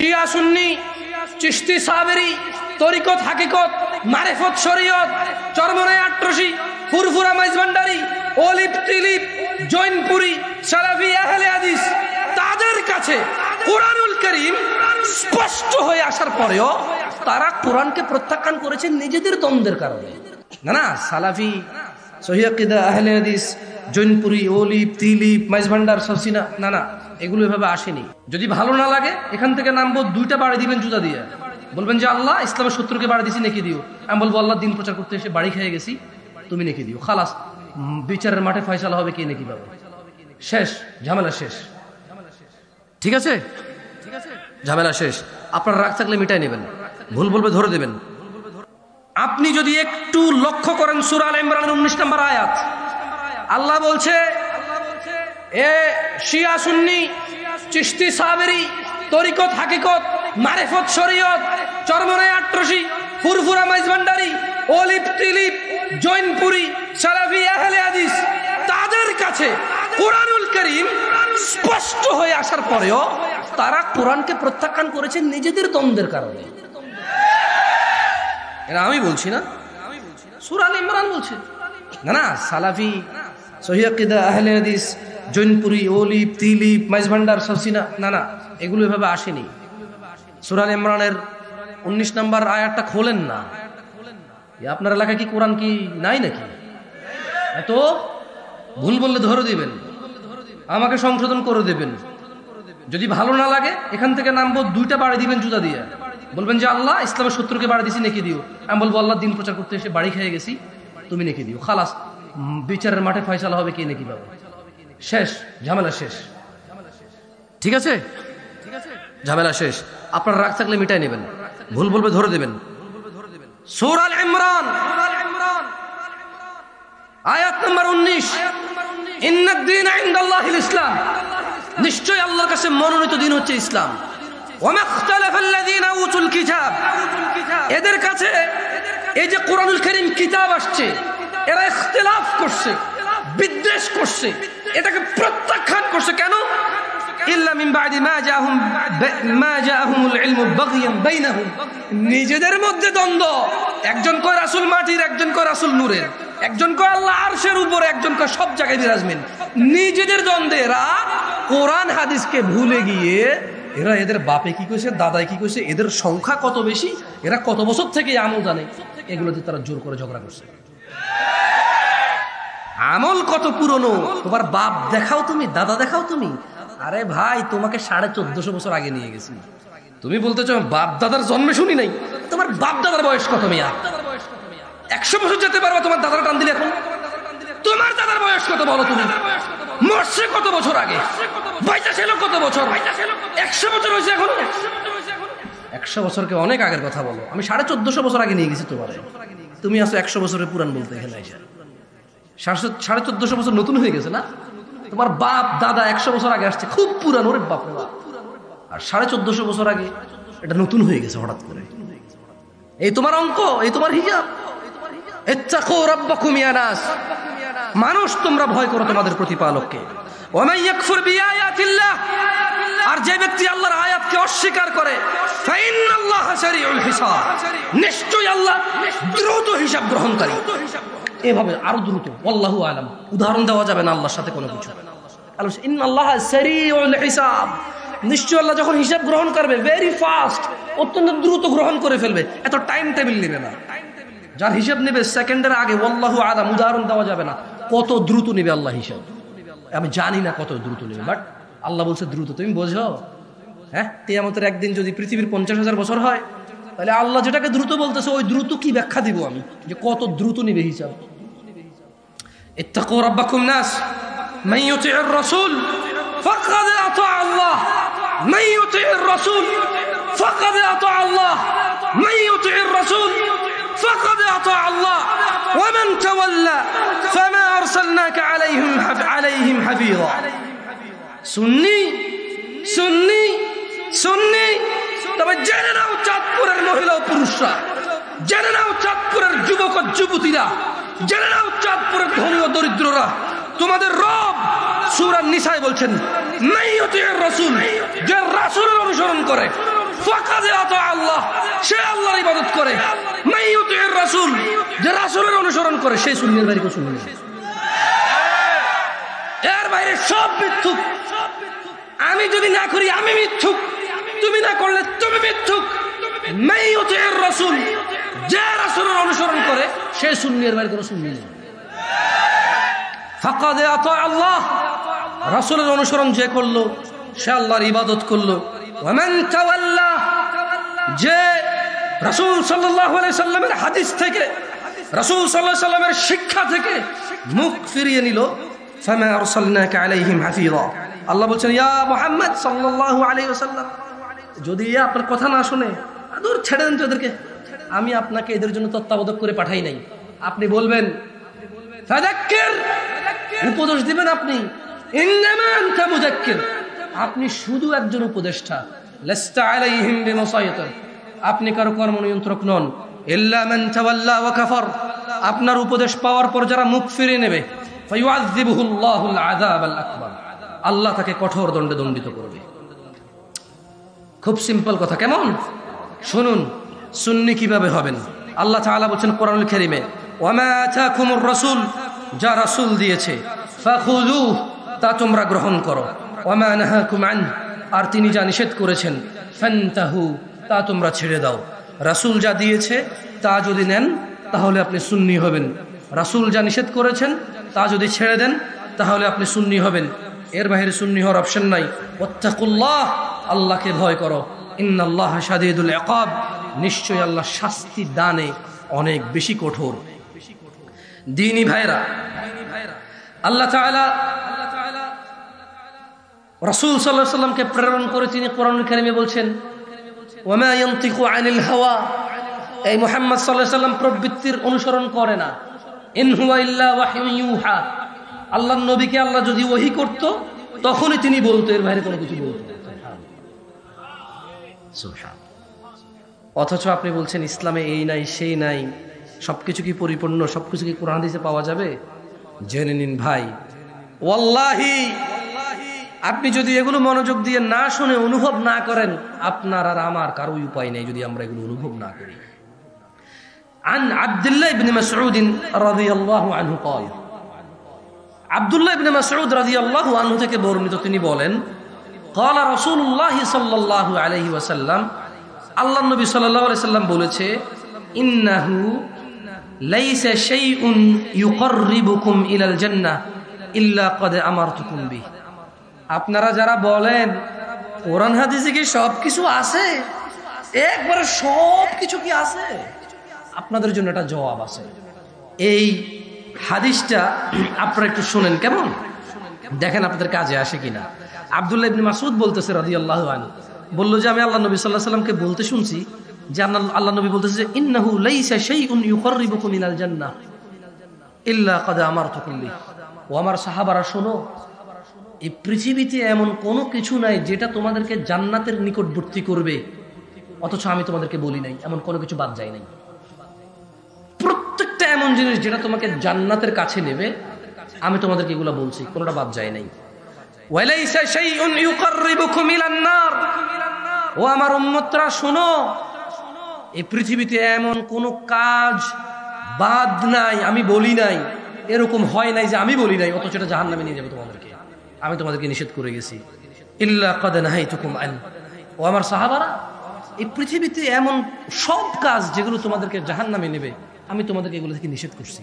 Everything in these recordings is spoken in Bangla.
শিয়া সুন্নি, চিশতি সাবেরি, তরিকত হাকিকত, মারিফত শরীয়ত, চরমনাই আট্রসি, ফুরফুরা মাইজভান্ডারি, অলিপ তিলিপ, জৈনপুরি, সালাফি আহলে হাদিস, তাদের কাছে কোরআনুল কারীম স্পষ্ট হয়ে আসার পরেও তারা কোরআনকে প্রত্যাখ্যান করেছে নিজেদের দ্বন্দ্বের কারণে। না, সালাফি, সহিহ আকীদা, আহলে হাদিস, জৈনপুরি, অলিপ তিলিপ, মাইজভান্ডার, সসিনা, না, এগুলো এভাবে আসেনি। যদি ভালো না লাগে এখান থেকে নামবো, 2টা বাড়ি দিবেন জুতা দিয়ে, বলবেন যে আল্লাহ ইসলামের শত্রুকে বাড়ি দিছি, নেকি দিও। আমি বলবো আল্লাহ দিন প্রচার করতে এসে বাড়ি খেয়ে গেছি, তুমি নেকি দিও। খালাস, বিচারের মাঠে ফয়সালা হবে কে নেকি পাবে, শেষ, ঝামেলা শেষ। ঠিক আছে, ঝামেলা শেষ। আপনার রাগ থাকলে মিটাই নেবেন, ভুল বলবে ধরে দেবেন। আপনি যদি একটু লক্ষ্য করেন সূরা আল ইমরানের 19 নম্বর আয়াত, আল্লাহ বলছে এ শিয়া সুন্নি, চিশতি সাবেরি, তরিকত হাকিকত, মারিফত শরীয়ত, চরমনাই আট্রসি, ফুরফুরা মাইজভান্ডারি, অলিপ তিলিপ, জৈনপুরি, সালাফি আহলে হাদিস, তাদের কাছে কোরআনুল কারীম স্পষ্ট হয়ে আসার পরেও তারা কোরআনকে প্রত্যাখ্যান করেছে নিজেদের দ্বন্দ্বের কারণে। এরা আমি বলছি না, সূরা আল ইমরান বলছে। না, সালাফি, সহিহ আকীদা, আহলে হাদিস, জৈনপুরি, অলিপ তিলিপ, মাইজভান্ডার, সসিনা, না, এগুলো এভাবে আসেনি। সূরা আল ইমরানের 19 নম্বর আয়াতটা খোলেন না। আপনার এলাকায় কি কোরআন কি নাই নাকি? এত ভুল বললে ধরে দিবেন, আমাকে সংশোধন করে দেবেন। যদি ভালো না লাগে এখান থেকে নামবো, 2টা বাড়ি দিবেন জুতা দিয়ে, বলবেন যে আল্লাহ ইসলামের শত্রুকে বাড়ি দিছি, নেকি দিও। আমি বলবো আল্লাহ দিন প্রচার করতে এসে বাড়ি খেয়ে গেছি, তুমি নেকি দিও। খালাস, বিচারের মাঠে ফয়সালা হবে কে নেকি পাবে, শেষ, ঝামেলা শেষ। ঠিক আছে, ঝামেলা শেষ। আপনার রাগ থাকলে মিটাই নেবেন, ভুল বলবে ধরে দেবেন। সূরা আল ইমরান আয়াত নম্বর 19, ইন্নাদ দীনা ইনদাল্লাহিল ইসলাম, নিশ্চয় আল্লাহর কাছে মনোনীত দিন হচ্ছে ইসলাম। ওয়া মাখতালাফাল্লাযীনা উতুল কিতাব, এদের কাছে এই যে কোরআনুল কারীম কিতাব আসছে, এরা ইখতিলাফ করছে, বিদ্বেষ করছে, এটাকে প্রত্যাখ্যান করছে। কেন? ইল্লা মিন বা'দি মা জাআহুমুল ইলমু বাগয়ান বাইনাহুম, নিজেদের মধ্যে দ্বন্দ্ব। একজন কয় রাসূল মাটির, একজন কয় রাসূল নূরের, একজন কয় আল্লাহ আরশের উপরে, একজন কয় সব জায়গায় বিরাজমান। নিজেদের দ্বন্দ্বে এরা কোরআন হাদিসকে ভুলে গিয়ে এরা এদের বাপে কি কইছে, দাদাই কি কইছে, এদের সংখ্যা কত বেশি, এরা কত বছর থেকে আমল জানে, এগুলোতে তারা জোর করে ঝগড়া করছে। আমল কত পুরনো, তোমার বাপ দেখাও তুমি, দাদা দেখাও তুমি। আরে ভাই, তোমাকে 1450 বছর আগে নিয়ে গেছি, তুমি বলতেছো বাপ দাদার জন্মে শুনি নাই। তোমার বাপ দাদার বয়স কত মিয়া? 100 বছর যেতে পারবা তোমার দাদার টান দিলে? এখন তোমার দাদার বয়স কত বলো তুমি? মরছে কত বছর আগে, বাইচা ছিল কত বছর? 100 বছর হয়েছে এখন? 100 বছরকে অনেক আগের কথা বলো। আমি 1450 বছর আগে নিয়ে গেছি তোমার, তুমি আসো 100 বছরের পুরান বলতে। এখানে এসে 1450 বছর নতুন হয়ে গেছে না? তোমার বাপ দাদা 100 বছর আগে আসছে, খুব পুরানো রে বাপ রে বাপ। আর 1450 বছর আগে এটা নতুন হয়ে গেছে হঠাৎ করে। এই তোমার অঙ্ক, এই তোমার হিসাব। ইত্তাকু রাব্বাকুম ইয়া নাস, মানুষ তোমরা ভয় করো তোমাদের প্রতিপালককে। ওয়া মান ইয়াকফুর বিআয়াতিল্লাহ, আর যে ব্যক্তি আল্লাহর আয়াতকে অস্বীকার করে, ফাইন্নাল্লাহা সারিউল হিসাব, নিশ্চয়ই আল্লাহ দ্রুত হিসাব গ্রহণকারী। এভাবে আরো দ্রুত, আল্লাহু আলাম, উদাহরণ দেওয়া যাবে না আল্লাহর সাথে কোনো কিছু। ইন্নাল্লাহা সারিউল হিসাব, নিশ্চয় আল্লাহ যখন হিসাব গ্রহণ করবে ভেরি ফাস্ট, অত্যন্ত দ্রুত গ্রহণ করে ফেলবে, এত টাইম টেবিল নেবে না। যার হিসাব নেবে সেকেন্ডের আগে, আল্লাহু আলাম, উদাহরণ দেওয়া যাবে না কত দ্রুত নেবে আল্লাহ হিসাব। আমি জানি না কত দ্রুত নেবে, বাট আল্লাহ বলছে দ্রুত। তুমি বোঝো? হ্যাঁ, কিয়ামতের একদিন যদি পৃথিবীর 50,000 বছর হয়, তাহলে আল্লাহ যেটাকে দ্রুত বলতেছে ওই দ্রুত কি ব্যাখ্যা দিব আমি, যে কত দ্রুত নেবে হিসাব। ইত্তাকু রাব্বাকুম নাস মান ইউতি'র রাসূল ফাকাদ আতা আল্লাহ, মান ইউতি'র রাসূল ফাকাদ আতা আল্লাহ, মান ইউতি'র রাসূল ফাকাদ আতা আল্লাহ, ওয়া মান তাওয়াল্লা ফামা আরসালনাকা আলাইহিম হাফিযা। সুন্নি সুন্নি সুন্নি, তবে জেনে নাও চাঁদপুরের মহিলা ও পুরুষরা, জেনে নাও চাঁদপুরের যুবক ও যুবতীরা, জেনে নাও চাঁদপুরের ধনী ও দরিদ্ররা, তোমাদের রব সূরা নিসায় বলছেন মান ইউতি'র রাসূল, যে রাসূলের অনুসরণ করে, ফাকাদ আতা আল্লাহ, সে আল্লাহর ইবাদত করে। মান ইউতির রাসূল, যে রাসূলের অনুসরণ করে সে সুন্নির বাইরে কেউ শুনবে না। এর বাইরে সব মিথ্যুক। আমি যদি না করি আমি মিথ্যুক, তুমি না করলে তুমি মিথ্যুক। মান ইউতির রাসূল, যে রাসূলের অনুসরণ করে সে সুন্নির বাইরে কোনো সুন্নি নেই। ফাকাদ আতা আল্লাহ, রাসূলের অনুসরণ যে করলো সে আল্লাহর ইবাদত করলো। ওয়া মান তাওয়াল্লা, যে রাসূল সাল্লাল্লাহু আলাইহি সাল্লামের হাদিস থেকে, রাসূল সাল্লাল্লাহু আলাইহি সাল্লামের শিক্ষা থেকে মুখ ফিরিয়ে নিল, ফামা আরসালনাকা আলাইহিম হাফিযা। আল্লাহ বলছেন, ইয়া মুহাম্মদ সাল্লাল্লাহু আলাইহি ওয়াসাল্লাম, যদি আপনার কথা না শুনে দূর ছেড়ে দেন তো এদেরকে, আমি আপনাকে এদের জন্য তত্ত্বাবধায়ক করে পাঠাই নাই। আপনি বলবেন ফাযাক্কির, উপদেশ দিবেন আপনি, ইন্নামা আনতা মুযাক্কির, আপনি শুধু একজন উপদেষ্টা। লাস্তা আলাইহিম বিমুসাইতির, আপনি কারো কর্ম নিয়ন্ত্রক নন। ইল্লা মান তাওয়াল্লা ওয়া কাফার, আপনার উপদেশ পাওয়ার পর যারা মুখ ফিরিয়ে নেবে, ফায়ুআযযিবুহুল্লাহুল আযাবাল আকবার, আল্লাহ তাকে কঠোর দণ্ডে দণ্ডিত করবে। খুব সিম্পল কথা, কেমন? শুনুন সুন্নি কিভাবে হবেন। আল্লাহ তাআলা বলেন কোরআনুল কারীমে, ওয়া মা আতাকুমুর রাসূল, যা রাসূল দিয়েছে, ফাখুযুহু, তা তোমরা গ্রহণ করো। ওয়া মা নাহাকুম আন, আর তিনি যা নিষেধ করেছেন, ফান্তাহু, তা তোমরা ছেড়ে দাও। রাসূল যা দিয়েছে তা যদি নেন তাহলে আপনি সুন্নি হবেন। রাসূল যা নিষেধ করেছেন তা যদি ছেড়ে দেন তাহলে আপনি সুন্নি হবেন। এর বাইরে সুন্নি হওয়ার অপশন নাই। ওয়াত্তাকুল্লাহ, আল্লাহকে ভয় করো। ইন্নাল্লাহা শাদীদুল ইকাব, নিশ্চয়ই আল্লাহ শাস্তি দানে অনেক বেশি কঠোর। দ্বীনি ভাইরা, আল্লাহ তাআলা রাসূল সাল্লাল্লাহু আলাইহি ওয়াসাল্লামকে প্রেরণ করে তিনি কোরআনুল কারীমে বলছেন, ওয়া মা ইয়ানতিকু আনিল হাওয়া, এই মুহাম্মদ সাল্লাল্লাহু আলাইহি ওয়াসাল্লাম প্রবৃত্তির অনুসরণ করে না। ইন হুয়া ইল্লা ওয়াহয়ুন ইউহা, আল্লাহর নবীকে আল্লাহ যদি ওহী করত তখনই তিনি বলতো, এর বাইরে কোনো কিছু বলতো না। সুবহানাল্লাহ। অথচ আপনি বলছেন ইসলামে এই নাই সেই নাই, সবকিছু কি পরিপূর্ণ, সবকিছু কি কোরআন হাদিসে পাওয়া যাবে? জেনে নিন ভাই, ওয়াল্লাহি আপনি যদি এগুলো মনোযোগ দিয়ে না শুনে অনুভব না করেন, আপনার আর আমার কারো উপায় নেই যদি আমরা এগুলো অনুভব না করি। আন আব্দুল্লাহ ইবনে মাসউদ রাদিয়াল্লাহু আনহু قال, আব্দুল্লাহ ইবনে মাসউদ রাদিয়াল্লাহু আনহু থেকে বর্ণিত, তিনি বলেন, قال রাসূলুল্লাহ সাল্লাল্লাহু আলাইহি ওয়াসাল্লাম, আল্লাহর নবী সাল্লাল্লাহু আলাইহি ওয়াসাল্লাম বলেছে, ইন্নাহু লাইসা শাইউন ইউকাররিবুকুম ইলাল জান্নাহ ইল্লা ক্বাদ আমারতুকুম বিহি। আপনারা যারা বলেন কোরআন হাদিসে কি সবকিছু আছে, একবারে সবকিছু কি আছে, আপনাদের জন্য একটা জবাব আছে। এই হাদিসটা আপনারা একটু শুনেন, কেমন? দেখেন আপনাদের কাজে আসে কিনা। আব্দুল্লাহ ইবনে মাসউদ বলতেছে রাদিয়াল্লাহু আনহু, বলল যে আমি আল্লাহ নবী সাল্লাল্লাহু আলাইহি ওয়াসাল্লামকে বলতে শুনছি যে আল্লাহ নবী বলতেছে যে ইন্নাহু লাইসা শাইউন ইউকাররিবুকুম ইলাল জান্নাহ ইল্লা ক্বাদ আমারতুকুম বিহি। ও আমার সাহাবারা শোনো, এই পৃথিবীতে এমন কোনো কিছু নাই যেটা তোমাদেরকে জান্নাতের নিকটবর্তী করবে, অথচ আমি তোমাদেরকে বলি নাই, এমন কোনো কিছু বাদ যায় নাই। প্রত্যেকটা এমন জিনিস যেটা তোমাকে জান্নাতের কাছে নেবে, আমি তোমাদেরকে এগুলো বলছি, কোনোটা বাদ যায় নাই। ওয়ালাইসা শাইউন ইউকাররিবুকুম ইলান নার, ও আমার উম্মতরা শোনো, এই পৃথিবীতে এমন কোনো কাজ বাদ নাই আমি বলি নাই, এরকম হয় নাই যে আমি বলি নাই অথচ এটা জাহান্নামে নিয়ে যাবে তোমাদেরকে, আমি তোমাদেরকে নিষেধ করে গেছি। ইল্লা ক্বাদ নাহাইতুকুম আন, ও আমার সাহাবারা, এই পৃথিবীতে এমন সব কাজ যেগুলো তোমাদেরকে জাহান্নামে নেবে, আমি তোমাদেরকে এগুলো থেকে নিষেধ করছি।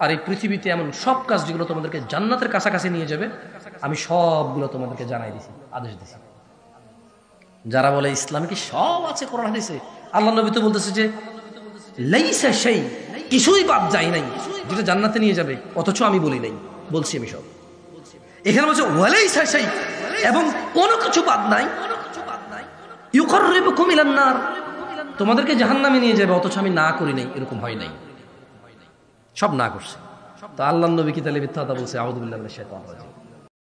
আর এই পৃথিবীতে এমন সব কাজ যেগুলো তোমাদেরকে জান্নাতের কাছাকাছি নিয়ে যাবে, আমি সবগুলো তোমাদেরকে জানাই দিছি, আদেশ দিছি। যারা বলে ইসলামে কি সব আছে কোরআন হাদিসে, আল্লাহ নবী তো বলতেছে যে লাইসা শাই, কিছুই বাদ যায় নাই যেটা জান্নাতে নিয়ে যাবে, অথচ আমি বলি নাই, বলছি আমি সব। এখানে বলছে ওয়ালাইসা শাই, এবং কোনো কিছু বাদ নাই, ইউকাররিবুকুম ইলান নার, তোমাদেরকে জাহান্নামে নিয়ে যাবে, অথচ আমি না করি নাই, এরকম হয় নাই, সব না করছে। তো আল্লাহর নবী কি তাহলে মিথ্যা কথা বলছে? আউযু বিল্লাহি মিনাশ শাইতানির রাজিম।